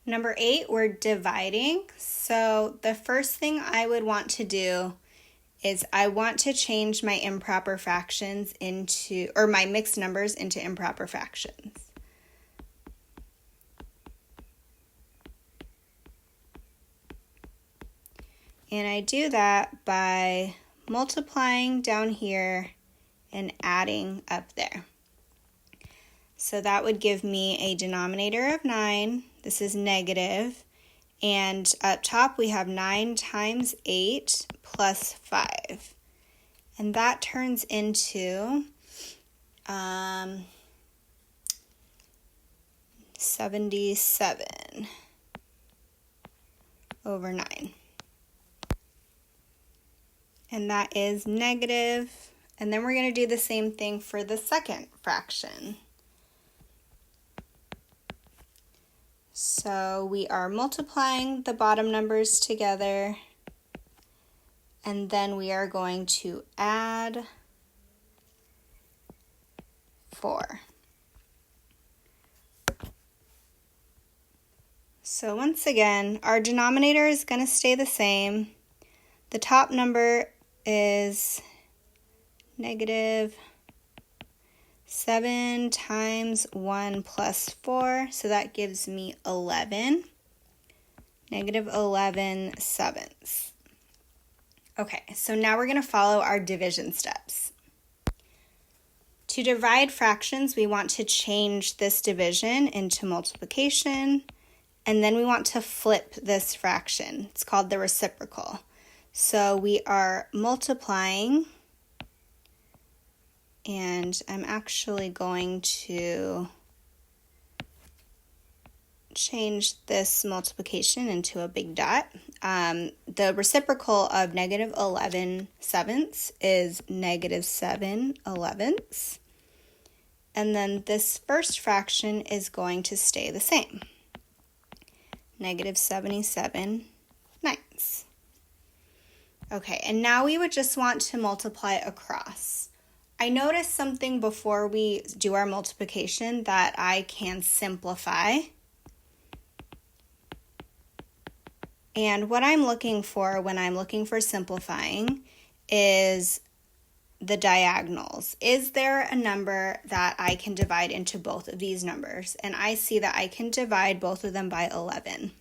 Number 8, we're dividing. So the first thing I would want to do is I want to change my improper fractions into, or my mixed numbers into improper fractions. And I do that by multiplying down here and adding up there. So that would give me a denominator of 9. This is negative. And up top we have 9 times 8 plus 5. And that turns into 77 over 9. And that is negative. And then we're going to do the same thing for the second fraction. So we are multiplying the bottom numbers together, and then we are going to add 4. So once again, our denominator is going to stay the same. The top number is negative 7 times 1 plus 4, so that gives me 11. Negative 11 sevenths. Okay, so now we're going to follow our division steps. To divide fractions, we want to change this division into multiplication, and then we want to flip this fraction. It's called the reciprocal. So we are multiplying, and I'm actually going to change this multiplication into a big dot. The reciprocal of negative 11 sevenths is negative 7 elevenths. And then this first fraction is going to stay the same. Negative 77 ninths. Okay, and now we would just want to multiply across. I noticed something before we do our multiplication that I can simplify. And what I'm looking for when I'm looking for simplifying is the diagonals. Is there a number that I can divide into both of these numbers? And I see that I can divide both of them by 11.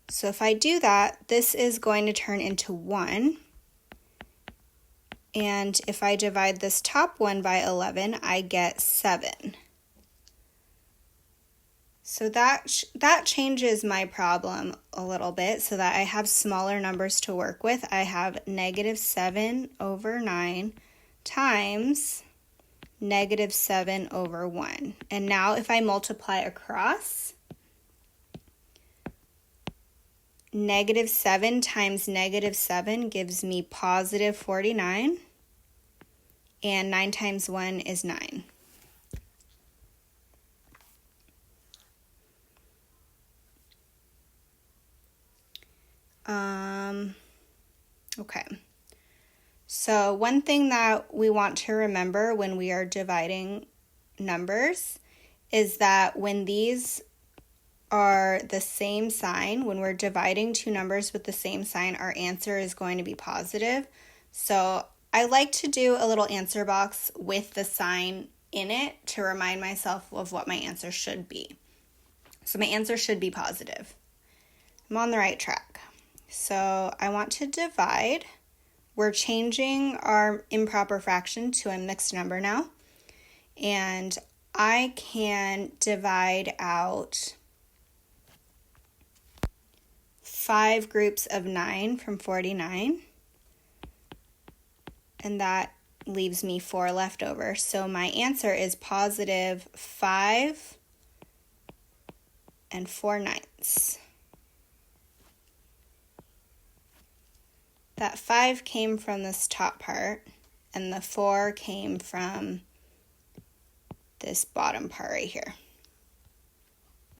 So if I do that, this is going to turn into 1. And if I divide this top one by 11, I get 7. So that changes my problem a little bit so that I have smaller numbers to work with. I have negative 7 over 9 times negative 7 over 1. And now if I multiply across, negative 7 times negative 7 gives me positive 49, and 9 times 1 is 9. Okay. So one thing that we want to remember when we are dividing numbers is that when these are the same sign, when we're dividing two numbers with the same sign, our answer is going to be positive. So I like to do a little answer box with the sign in it to remind myself of what my answer should be. So my answer should be positive. I'm on the right track. So I want to divide. We're changing our improper fraction to a mixed number now. And I can divide out 5 groups of 9 from 49. And that leaves me 4 left over. So my answer is positive 5 and 4/9. That 5 came from this top part, and the 4 came from this bottom part right here.